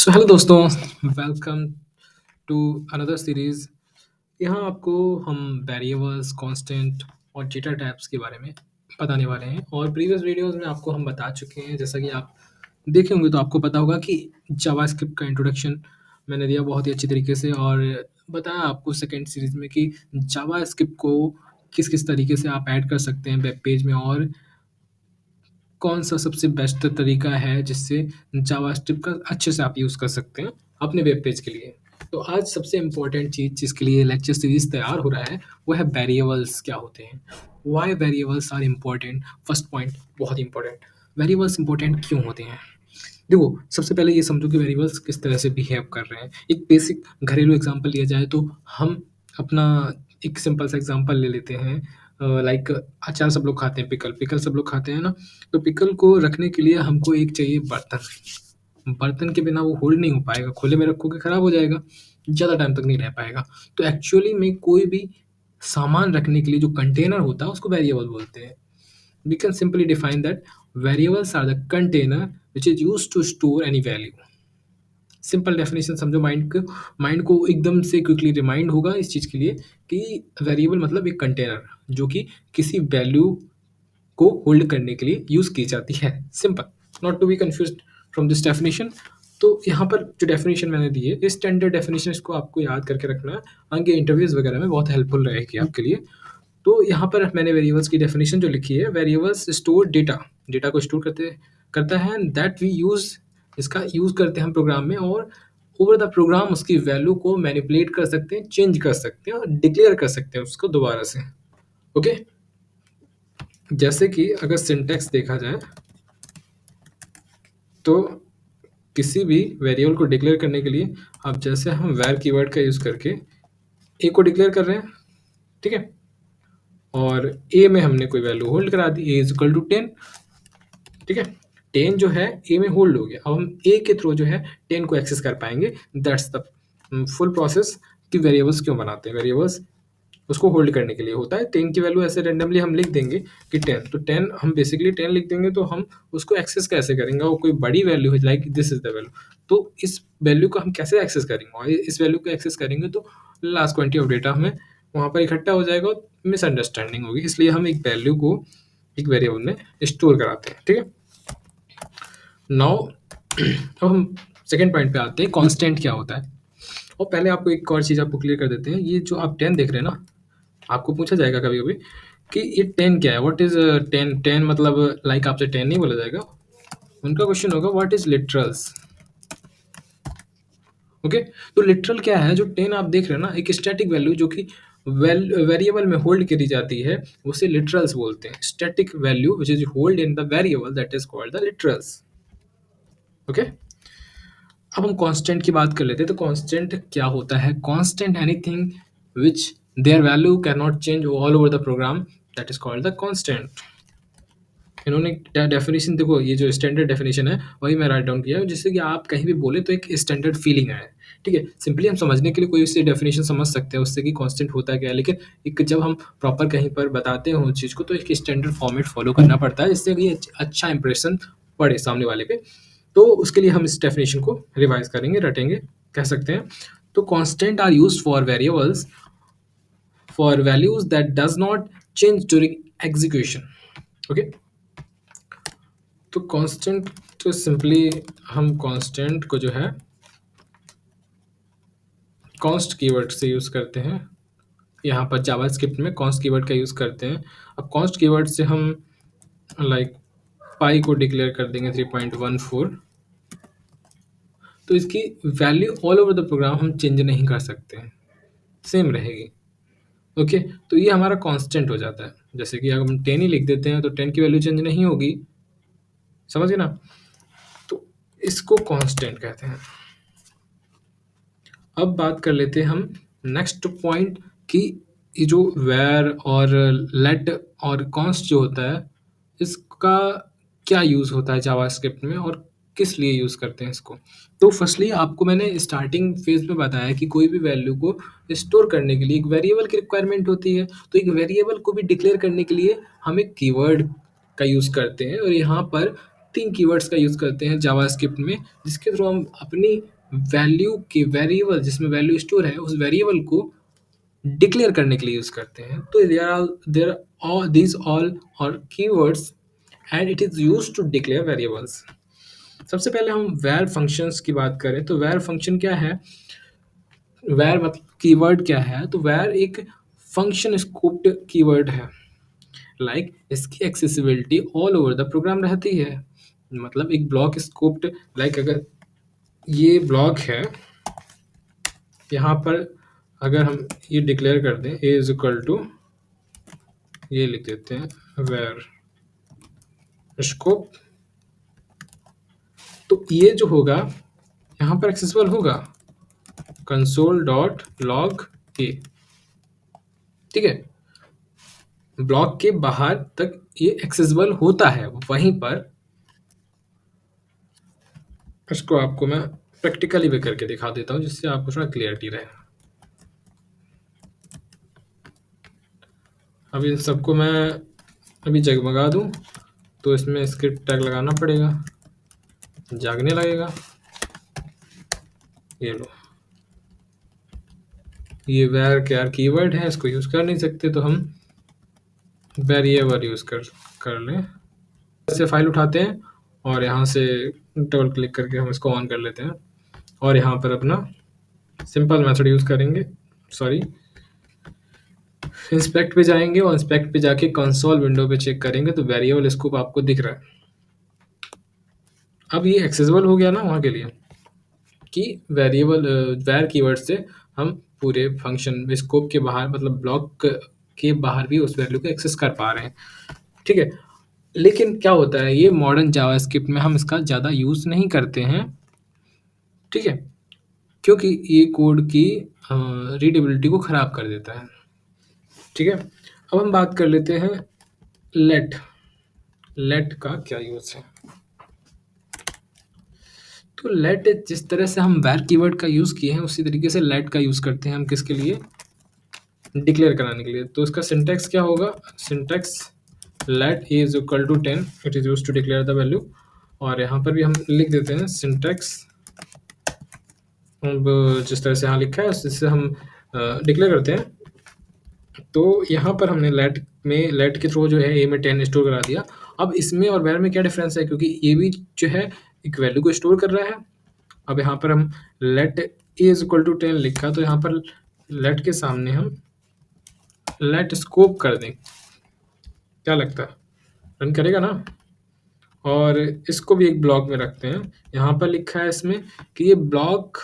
So hello दोस्तों, welcome to another series. यहाँ आपको हम वेरिएबल्स, कांस्टेंट और डेटा टाइप्स के बारे में बताने वाले हैं। और प्रीवियस वीडियोस में आपको हम बता चुके हैं, जैसा कि आप देखे होंगे तो आपको पता होगा कि जावास्क्रिप्ट का इंट्रोडक्शन मैंने दिया बहुत ही अच्छी तरीके से, और बताया आपको सेकेंड सीरीज़ में कि जावास्क्रिप्ट को किस किस तरीके से आप ऐड कर सकते हैं वेब पेज में, और कौन-सा सबसे बेस्ट तरीका है जिससे जावास्क्रिप्ट का अच्छे से आप यूज़ कर सकते हैं अपने वेब पेज के लिए। तो आज सबसे इम्पोर्टेंट चीज़ जिसके लिए लेक्चर सीरीज़ तैयार हो रहा है, वो है वेरिएबल्स क्या होते हैं? Why variables are important? First point बहुत इम्पोर्टेंट, वेरिएबल्स इम्पोर्टेंट क्यों होते हैं? देखो, सबसे पहले ये समझो कि वेरिएबल्स किस तरह से बिहेव कर रहे हैं। एक बेसिक घरेलू एग्ज़ाम्पल लिया जाए तो हम अपना एक सिंपल सा एग्ज़ाम्पल ले लेते हैं। लाइक अचार सब लोग खाते हैं, पिकल पिकल सब लोग खाते हैं ना, तो पिकल को रखने के लिए हमको एक चाहिए बर्तन। बर्तन के बिना वो होल्ड नहीं हो पाएगा, खुले में रखोगे खराब हो जाएगा, ज़्यादा टाइम तक नहीं रह पाएगा। तो एक्चुअली में कोई भी सामान रखने के लिए जो कंटेनर होता है उसको वेरिएबल बोलते हैं। We can simply define that variables are the container which is used to store any value. Simple definition समझो, माइंड को एकदम से क्विकली रिमाइंड होगा इस चीज़ के लिए कि वेरिएबल मतलब एक कंटेनर जो कि किसी वैल्यू को होल्ड करने के लिए यूज़ की जाती है। Simple, not to be confused from this definition. तो यहाँ पर जो डेफिनेशन मैंने दी है, स्टैंडर्ड डेफिनेशन, इसको आपको याद करके रखना है, आगे इंटरव्यूज़ वगैरह में बहुत हेल्पफुल रहेगी आपके लिए। तो यहाँ पर मैंने वेरिएबल्स की डेफिनेशन जो लिखी है, वेरिएबल्स स्टोर डेटा, डेटा को स्टोर करता है, दैट वी यूज़, इसका यूज़ करते हैं हम प्रोग्राम में, और ओवर द प्रोग्राम उसकी वैल्यू को मैनिपुलेट कर सकते हैं, चेंज कर सकते हैं और डिक्लेयर कर सकते हैं उसको दोबारा से। ओके, जैसे कि अगर सिंटैक्स देखा जाए तो किसी भी वेरिएबल को डिक्लेयर करने के लिए, अब जैसे हम वैर कीवर्ड का यूज़ करके ए को डिक्लेयर कर रहे हैं, ठीक है, और ए में हमने कोई वैल्यू होल्ड करा दी, ए इज इक्वल टू 10, ठीक है। 10 जो है ए में होल्ड हो गया, अब हम ए के थ्रू जो है 10 को एक्सेस कर पाएंगे। दैट्स द फुल प्रोसेस कि वेरिएबल्स क्यों बनाते हैं। वेरिएबल्स उसको होल्ड करने के लिए होता है। 10 की वैल्यू ऐसे रेंडमली हम लिख देंगे कि 10, तो 10 हम बेसिकली 10 लिख देंगे, तो हम उसको एक्सेस कैसे करेंगे? वो कोई बड़ी वैल्यू है, like this is the value, तो इस वैल्यू को हम कैसे एक्सेस करेंगे? और इस वैल्यू को एक्सेस करेंगे तो लार्ज क्वांटिटी ऑफ डेटा हमें वहाँ पर इकट्ठा हो जाएगा और मिसअंडरस्टैंडिंग होगी, इसलिए हम एक वैल्यू को एक वेरिएबल में स्टोर कराते हैं, ठीक है। नाउ अब हम सेकेंड पॉइंट पे आते हैं, कांस्टेंट क्या होता है। और पहले आपको एक और चीज़ आपको क्लियर कर देते हैं, ये जो आप 10 देख रहे हैं ना, आपको पूछा जाएगा कभी कभी कि ये 10 क्या है, व्हाट इज 10? 10 मतलब लाइक आपसे 10 नहीं बोला जाएगा, उनका क्वेश्चन होगा व्हाट इज लिटरल्स। ओके, तो लिटरल क्या है? जो 10 आप देख रहे हैं ना, एक स्टैटिक वैल्यू जो कि वेरिएबल में होल्ड करी जाती है, उसे लिटरल्स बोलते हैं। Static value which is hold in the variable, that is called the literals. Okay, अब हम कांस्टेंट की बात कर लेते हैं। तो कांस्टेंट क्या होता है? Constant anything which their value can not change all over the program, that is called the constant. इन्होंने डेफिनेशन देखो, ये जो स्टैंडर्ड डेफिनेशन है वही मैं राइट डाउन किया है, जिससे कि आप कहीं भी बोले तो एक स्टैंडर्ड फीलिंग आए, ठीक है। सिंपली हम समझने के लिए कोई सी डेफिनेशन समझ सकते हैं उससे कि कांस्टेंट होता क्या है, लेकिन एक जब हम प्रॉपर कहीं पर बताते हैं उस चीज़ को, तो एक स्टैंडर्ड फॉर्मेट फॉलो करना पड़ता है, जिससे कि अच्छा इंप्रेशन पड़े सामने वाले पे। तो उसके लिए हम इस डेफिनेशन को रिवाइज करेंगे, रटेंगे, कह सकते हैं। तो constant are used for variables for values that does not change during execution. Okay, तो कांस्टेंट, तो सिंपली हम कांस्टेंट को जो है कॉन्स्ट कीवर्ड से यूज़ करते हैं। यहाँ पर जावास्क्रिप्ट में कॉन्स्ट कीवर्ड का यूज़ करते हैं। अब कॉन्स्ट कीवर्ड से हम लाइक पाई को डिक्लेयर कर देंगे 3.14, तो इसकी value all over the program हम चेंज नहीं कर सकते हैं, सेम रहेगी। ओके, तो ये हमारा कांस्टेंट हो जाता है। जैसे कि अगर हम 10 ही लिख देते हैं तो 10 की वैल्यू चेंज नहीं होगी, समझ गए ना? तो इसको कांस्टेंट कहते हैं। अब बात कर लेते हैं हम नेक्स्ट पॉइंट कि ये जो वेर और लेट और कॉन्स्ट जो होता है, इसका क्या यूज़ होता है जावास्क्रिप्ट में और किस लिए यूज़ करते हैं इसको। तो फर्स्टली आपको मैंने स्टार्टिंग फेज में बताया कि कोई भी वैल्यू को स्टोर करने के लिए एक वेरिएबल की रिक्वायरमेंट होती है। तो एक वेरिएबल को भी डिक्लेयर करने के लिए हम एक कीवर्ड का यूज़ करते हैं, और यहाँ पर 3 कीवर्ड्स का यूज़ करते हैं जावास्क्रिप्ट में, जिसके थ्रू हम अपनी वैल्यू के वेरिएबल जिसमें वैल्यू स्टोर है, उस वेरिएबल को डिक्लेयर करने के लिए यूज़ करते हैं। तो there all these all are keywords and it is used to declare variables. सबसे पहले हम वर फंक्शंस की बात करें तो वर फंक्शन क्या है? वर मतलब कीवर्ड क्या है? तो वर एक फंक्शन स्कोप्ड कीवर्ड है। लाइक इसकी accessibility all over the program रहती है। मतलब एक ब्लॉक स्कोप्ड, लाइक अगर ये ब्लॉक है, यहाँ पर अगर हम ये डिक्लेयर कर दें ए इज इक्वल टू, ये लिख देते हैं वेर स्कोप, तो ये जो होगा यहाँ पर एक्सेसिबल होगा कंसोल डॉट लॉग ए। ठीक है, ब्लॉक के बाहर तक ये एक्सेसिबल होता है। वहीं पर इसको आपको मैं प्रैक्टिकली भी करके दिखा देता हूँ, जिससे आपको थोड़ा क्लियरिटी रहे। अब इन सबको मैं अभी जगमगा दूँ तो इसमें स्क्रिप्ट टैग लगाना पड़ेगा, जागने लगेगा। ये लो, ये वेर क्या कीवर्ड है, इसको यूज़ कर नहीं सकते तो हम वेरिएबल यूज़ कर लें। ऐसे फाइल उठाते हैं और यहाँ से डबल क्लिक करके हम इसको ऑन कर लेते हैं और यहाँ पर अपना सिंपल मेथड यूज़ करेंगे। सॉरी, इंस्पेक्ट पे जाएंगे और इंस्पेक्ट पे जाके कंसोल विंडो पे चेक करेंगे तो वेरिएबल स्कोप आपको दिख रहा है। अब ये एक्सेसिबल हो गया ना वहाँ के लिए कि वेरिएबल वेर कीवर्ड से हम पूरे फंक्शन स्कोप के बाहर, मतलब ब्लॉक के बाहर भी उस वैल्यू को एक्सेस कर पा रहे हैं। ठीक है, लेकिन क्या होता है, ये मॉडर्न जावास्क्रिप्ट में हम इसका ज़्यादा यूज़ नहीं करते हैं। ठीक है, क्योंकि ये कोड की रीडेबिलिटी को ख़राब कर देता है। ठीक है, अब हम बात कर लेते हैं लेट। लेट का क्या यूज़ है? तो लेट जिस तरह से हम वैर कीवर्ड का यूज़ किए हैं उसी तरीके से लेट का यूज़ करते हैं हम किसके लिए? डिक्लेयर कराने के लिए। तो इसका सिंटैक्स क्या होगा? Syntax let a is equal to 10, it is use to declare the value. और यहाँ पर भी हम लिख देते हैं सिंटैक्स, अब जिस तरह से यहाँ लिखा है उससे हम डिक्लेयर करते हैं। तो यहाँ पर हमने लेट के थ्रू जो है ए में 10 स्टोर करा दिया। अब इसमें और वेर में क्या डिफरेंस है, क्योंकि ये भी जो है एक वैल्यू को स्टोर कर रहा है। अब यहाँ पर हम let a is equal to 10 लिखा, तो यहाँ पर लेट के सामने हम लेट स्कोप कर दें। क्या लगता है, रन करेगा ना? और इसको भी एक ब्लॉक में रखते हैं। यहाँ पर लिखा है इसमें कि ये ब्लॉक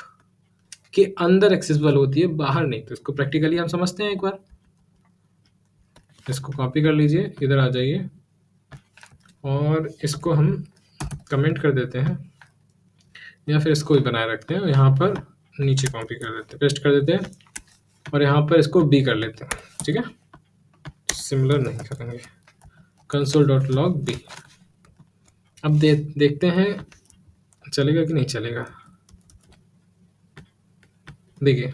के अंदर एक्सेसिबल होती है, बाहर नहीं। तो इसको प्रैक्टिकली हम समझते हैं एक बार। इसको कॉपी कर लीजिए, इधर आ जाइए और इसको हम कमेंट कर देते हैं, या फिर इसको भी बनाए रखते हैं। यहाँ पर नीचे कॉपी कर देते हैं, पेस्ट कर देते हैं और यहाँ पर इसको बी कर लेते हैं। ठीक है, सिमिलर नहीं करेंगे, कंसोल डॉट लॉग बी। अब देखते हैं चलेगा कि नहीं चलेगा। देखिए,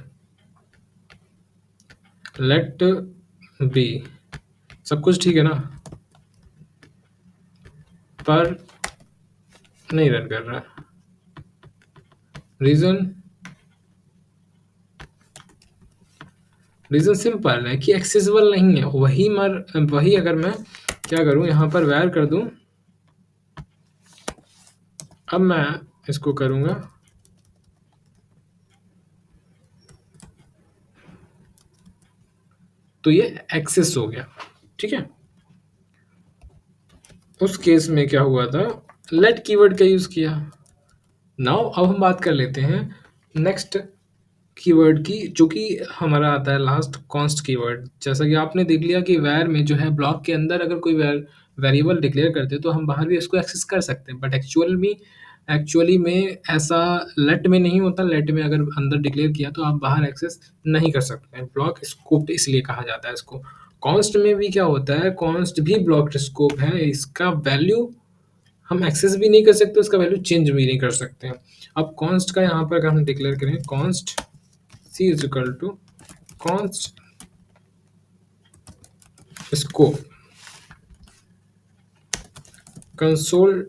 लेट बी, सब कुछ ठीक है ना, पर नहीं रन कर रहा। रीज़न सिंपल है कि एक्सेसिबल नहीं है। वही अगर मैं क्या करूं, यहाँ पर वैर कर दूं, अब मैं इसको करूंगा तो ये एक्सेस हो गया। ठीक है, उस केस में क्या हुआ था, लेट कीवर्ड का यूज़ किया। नाउ अब हम बात कर लेते हैं नेक्स्ट कीवर्ड की, जो कि हमारा आता है लास्ट, कॉन्स्ट कीवर्ड। जैसा कि आपने देख लिया कि वैर में जो है ब्लॉक के अंदर अगर कोई वेरिएबल डिक्लेयर करते हैं तो हम बाहर भी इसको एक्सेस कर सकते हैं, बट एक्चुअली में ऐसा लेट में नहीं होता। लेट में अगर अंदर डिक्लेयर किया तो आप बाहर एक्सेस नहीं कर सकते हैं। ब्लॉक स्कोप इसलिए कहा जाता है इसको। कॉन्स्ट में भी क्या होता है, कॉन्स्ट भी ब्लॉक स्कोप है। इसका वैल्यू हम एक्सेस भी नहीं कर सकते, उसका वैल्यू चेंज भी नहीं कर सकते हैं। अब कॉन्स्ट का यहाँ पर अगर हम डिक्लेयर करें, const C is equal to const scope console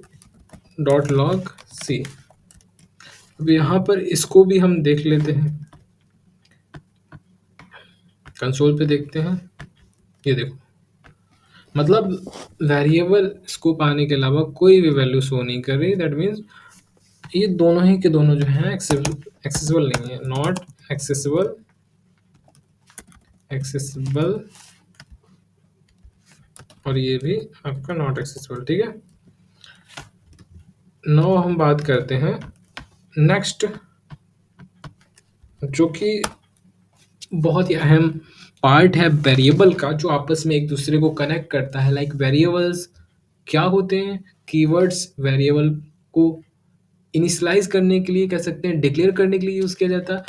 dot log C. अब यहाँ पर इसको भी हम देख लेते हैं, कंसोल पे देखते हैं। ये देखो, मतलब वेरिएबल स्कोप आने के अलावा कोई भी वैल्यू शो नहीं कर रही। दैट मीन्स ये दोनों ही के दोनों जो हैं एक्सेसिबल नहीं है, नॉट एक्सेसिबल, एक्सेसिबल, और ये भी आपका नॉट एक्सेसिबल। ठीक है, नाउ हम बात करते हैं नेक्स्ट, जो कि बहुत ही अहम पार्ट है वेरिएबल का, जो आपस में एक दूसरे को कनेक्ट करता है। लाइक वेरिएबल्स क्या होते हैं? कीवर्ड्स वेरिएबल को इनिशियलाइज करने के लिए, कह सकते हैं डिक्लेयर करने के लिए यूज किया जाता है।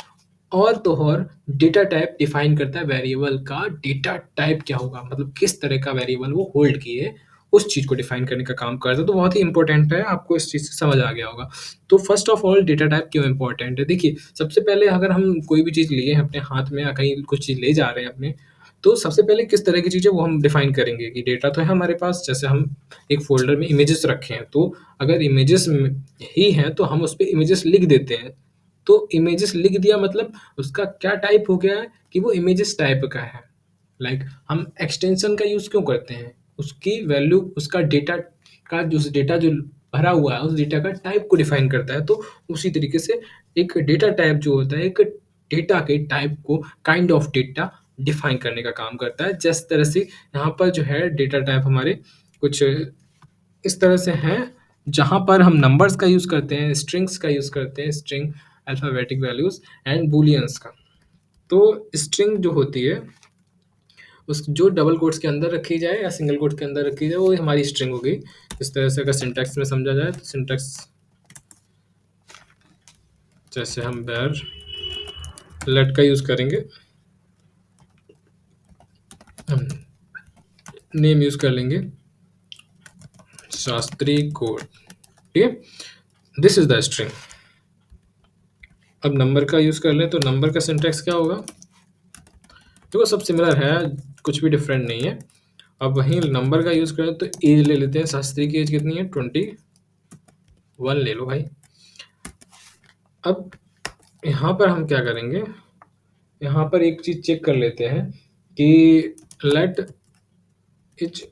और तो और डेटा टाइप डिफाइन करता है वेरिएबल का। डेटा टाइप क्या होगा, मतलब किस तरह का वेरिएबल वो होल्ड किए, उस चीज को डिफाइन करने का काम करता है। तो बहुत ही इंपॉर्टेंट है, आपको इस चीज से समझ आ गया होगा। तो first of all data type क्यों इंपॉर्टेंट है? देखिए, सबसे पहले अगर हम कोई भी चीज लिए हैं अपने हाथ में, या कहीं कुछ चीज ले जा रहे हैं अपने, तो सबसे पहले किस तरह की चीज़ है वो हम डिफाइन करेंगे कि डेटा तो है हमारे पास। जैसे हम एक फ़ोल्डर में इमेजेस रखे हैं, तो अगर इमेजेस ही हैं तो हम उस पे इमेजेस लिख देते हैं। तो इमेजेस लिख दिया मतलब उसका क्या टाइप हो गया है कि वो इमेजेस टाइप का है। लाइक हम एक्सटेंशन का यूज़ क्यों करते हैं? उसकी वैल्यू, उसका डेटा का जो डेटा जो भरा हुआ है उस डेटा का टाइप को डिफाइन करता है। तो उसी तरीके से एक डेटा टाइप जो होता है, एक डेटा के टाइप को, काइंड ऑफ डेटा डिफाइन करने का काम करता है। जिस तरह से यहाँ पर जो है डेटा टाइप हमारे कुछ इस तरह से हैं, जहाँ पर हम नंबर्स का यूज़ करते हैं, स्ट्रिंग्स का यूज़ करते हैं, स्ट्रिंग, अल्फ़ाबेटिक वैल्यूज़ एंड बूलियंस का। तो स्ट्रिंग जो होती है, उस जो डबल कोट्स के अंदर रखी जाए या सिंगल कोट के अंदर रखी जाए, वो हमारी स्ट्रिंग हो गई। इस तरह से अगर सिंटैक्स में समझा जाए तो सिंटैक्स, जैसे हम बैर लेट का यूज़ करेंगे, हम नेम यूज़ कर लेंगे शास्त्री कोड। ठीक है, दिस इज द स्ट्रिंग। अब नंबर का यूज़ कर लें तो नंबर का सिंटैक्स क्या होगा? देखो सब सिमिलर है, कुछ भी डिफरेंट नहीं है। अब वहीं नंबर का यूज़ करें तो एज ले लेते हैं। शास्त्री की एज कितनी है? 21 ले लो भाई। अब यहाँ पर हम क्या करेंगे, यहाँ पर एक चीज़ चेक कर लेते हैं कि लेट इज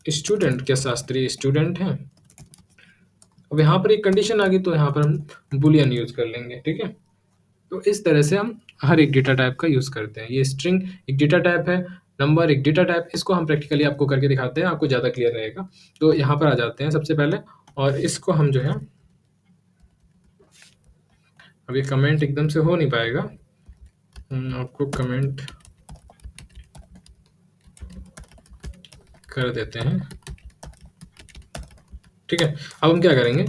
स्टूडेंट, क्या शास्त्री स्टूडेंट है? अब यहाँ पर एक कंडीशन आ गई तो यहाँ पर हम बुलियन यूज़ कर लेंगे। ठीक है, तो इस तरह से हम हर एक डेटा टाइप का यूज़ करते हैं। ये स्ट्रिंग एक डेटा टाइप है, नंबर एक डेटा टाइप। इसको हम प्रैक्टिकली आपको करके दिखाते हैं, आपको ज़्यादा क्लियर रहेगा। तो यहाँ पर आ जाते हैं सबसे पहले, और इसको हम जो है, अभी कमेंट एकदम से हो नहीं पाएगा, आपको कमेंट कर देते हैं। ठीक है, अब हम क्या करेंगे,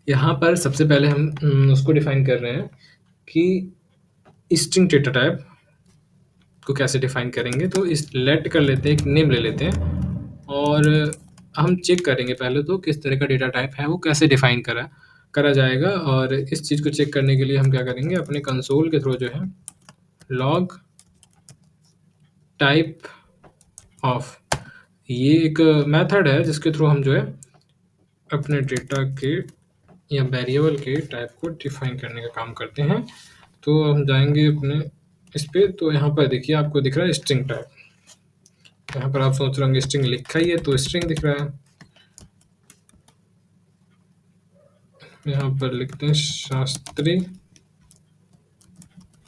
यहाँ पर सबसे पहले हम उसको डिफाइन कर रहे हैं कि स्ट्रिंग डेटा टाइप को कैसे डिफाइन करेंगे। तो इस लेट कर लेते हैं, एक नेम ले लेते हैं, और हम चेक करेंगे पहले तो किस तरह का डेटा टाइप है, वो कैसे डिफाइन करा करा जाएगा। और इस चीज़ को चेक करने के लिए हम क्या करेंगे, अपने कंसोल के थ्रू जो है लॉग टाइप ऑफ, ये एक मेथड है जिसके थ्रू हम जो है अपने डेटा के या वेरिएबल के टाइप को डिफाइन करने का काम करते हैं। तो हम जाएंगे अपने इस पे, तो यहाँ पर देखिए आपको दिख रहा है स्ट्रिंग टाइप। यहाँ पर आप सोच रहे होंगे स्ट्रिंग लिखा ही है तो स्ट्रिंग दिख रहा है। यहाँ पर लिखते हैं शास्त्री,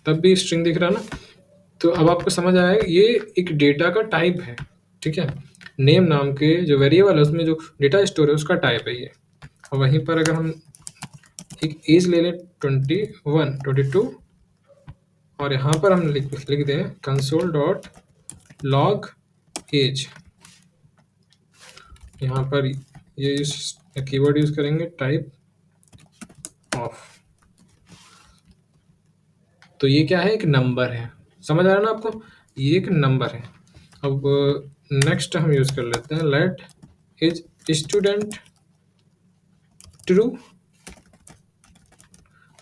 तब भी स्ट्रिंग दिख रहा है ना। तो अब आपको समझ आया ये एक डेटा का टाइप है। ठीक है, नेम नाम के जो वेरिएबल है उसमें जो डेटा स्टोर है उसका टाइप है ये। और वहीं पर अगर हम एक एज ले लें 22, और यहाँ पर हम लिख दें कंसोल डॉट लॉग एज। यहाँ पर ये कीवर्ड यूज करेंगे टाइप ऑफ। तो ये क्या है, एक नंबर है। समझ आ रहा है ना आपको, ये एक नंबर है। अब नेक्स्ट हम यूज कर लेते हैं लेट इज स्टूडेंट ट्रू।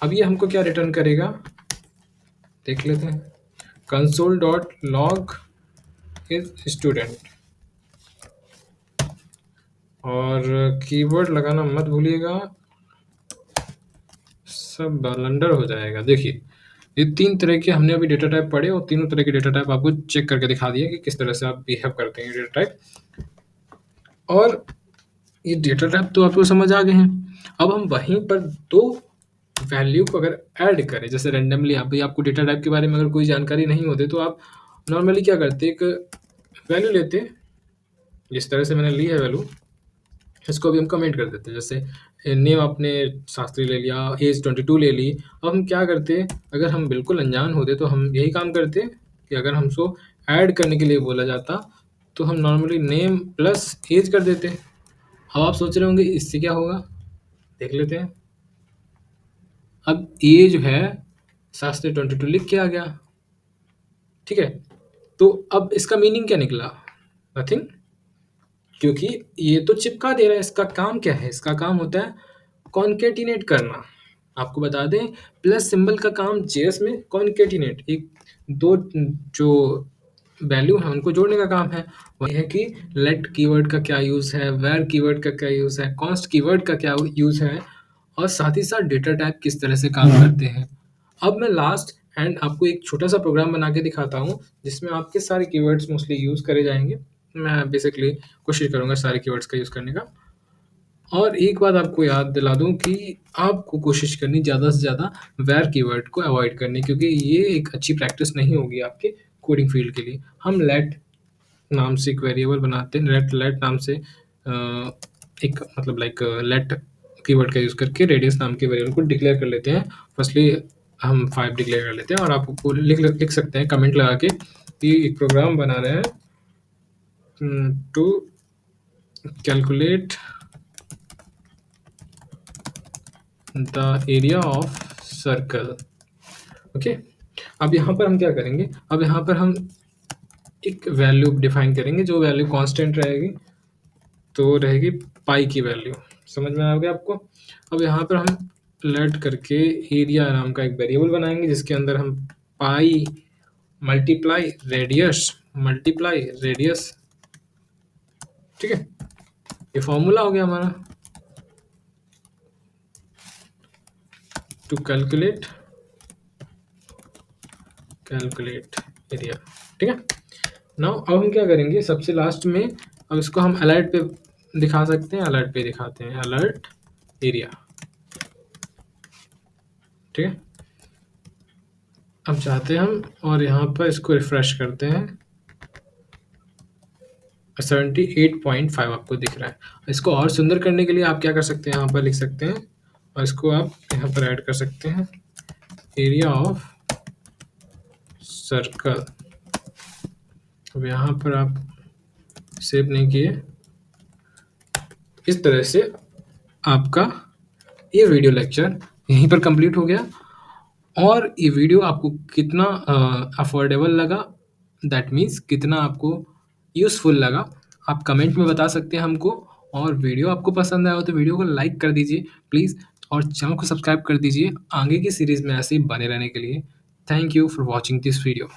अब ये हमको क्या रिटर्न करेगा, देख लेते हैं। Console dot log is student, और कीवर्ड लगाना मत भूलिएगा, सब बलंडर हो जाएगा। देखिए, ये 3 तरह के हमने अभी डेटा टाइप पढ़े और तीनों तरह के डेटा टाइप आपको चेक करके दिखा दिए कि किस तरह से आप बिहेव करते हैं डेटा टाइप। और ये डेटा टाइप तो आपको समझ आ गए हैं। अब हम वहीं पर 2 वैल्यू को अगर ऐड करें, जैसे रैंडमली अभी आपको डेटा टाइप के बारे में अगर कोई जानकारी नहीं होती, तो आप नॉर्मली क्या करते, एक वैल्यू लेते, जिस तरह से मैंने ली है वैल्यू, इसको भी हम कमेंट कर देते हैं। जैसे नेम आपने शास्त्री ले लिया, एज 22 ले ली। अब हम क्या करते, अगर हम बिल्कुल अनजान होते तो हम यही काम करते कि अगर हमको ऐड करने के लिए बोला जाता तो हम नॉर्मली नेम प्लस एज कर देते। अब आप सोच रहे होंगे इससे क्या होगा, देख लेते हैं। अब ये जो है शास्त्री 22 लिख के आ गया, ठीक है। तो अब इसका मीनिंग क्या निकला, नथिंग, क्योंकि ये तो चिपका दे रहा है। इसका काम क्या है, इसका काम होता है कॉन्केटिनेट करना। आपको बता दें, प्लस सिंबल का काम जेएस में कॉन्केटिनेट, एक दो जो वैल्यू है उनको जोड़ने का काम है। वही है कि लेट कीवर्ड का क्या यूज़ है, वेर कीवर्ड का क्या यूज़ है, कॉन्स्ट कीवर्ड का क्या यूज़ है, और साथ ही साथ डेटा टाइप किस तरह से काम करते हैं। अब मैं लास्ट एंड आपको एक छोटा सा प्रोग्राम बना के दिखाता हूँ जिसमें आपके सारे कीवर्ड्स मोस्टली यूज़ करे जाएंगे। मैं बेसिकली कोशिश करूँगा सारे कीवर्ड्स का यूज़ करने का। और एक बात आपको याद दिला दूँ कि आपको कोशिश करनी ज़्यादा से ज़्यादा वेर कीवर्ड को अवॉइड करनी, क्योंकि ये एक अच्छी प्रैक्टिस नहीं होगी आपके कोडिंग फील्ड के लिए। हम लेट नाम से एक वेरिएबल बनाते हैं, लेट नाम से एक मतलब लाइक लेट कीवर्ड का यूज़ करके रेडियस नाम के वेरिएबल को डिक्लेयर कर लेते हैं। फर्स्टली हम 5 डिक्लेयर कर लेते हैं और आपको लिख सकते हैं कमेंट लगा के कि एक प्रोग्राम बना रहे हैं to calculate the area of circle. Okay, अब यहाँ पर हम क्या करेंगे, अब यहाँ पर हम एक वैल्यू डिफाइन करेंगे, जो वैल्यू कांस्टेंट रहेगी, तो रहेगी पाई की वैल्यू। समझ में आ गया आपको। अब यहाँ पर हम लेट करके एरिया नाम का एक वेरिएबल बनाएंगे जिसके अंदर हम पाई मल्टीप्लाई रेडियस, ठीक है। ये फॉर्मूला हो गया हमारा टू कैलकुलेट एरिया, ठीक है। नाउ अब हम क्या करेंगे, सबसे लास्ट में अब इसको हम अलर्ट पे दिखा सकते हैं, अलर्ट पे दिखाते हैं, अलर्ट एरिया, ठीक है। अब चाहते हैं हम और यहाँ पर इसको रिफ्रेश करते हैं, 78.5 आपको दिख रहा है। इसको और सुंदर करने के लिए आप क्या कर सकते हैं, यहाँ पर लिख सकते हैं और इसको आप यहाँ पर ऐड कर सकते हैं, एरिया ऑफ सर्कल। अब यहाँ पर आप सेव नहीं किए, इस तरह से आपका ये वीडियो लेक्चर यहीं पर कंप्लीट हो गया। और ये वीडियो आपको कितना अफोर्डेबल लगा, दैट मीन्स कितना आपको यूज़फुल लगा, आप कमेंट में बता सकते हैं हमको। और वीडियो आपको पसंद आया हो तो वीडियो को लाइक कर दीजिए प्लीज़, और चैनल को सब्सक्राइब कर दीजिए आगे की सीरीज़ में ऐसे ही बने रहने के लिए। Thank you for watching this video.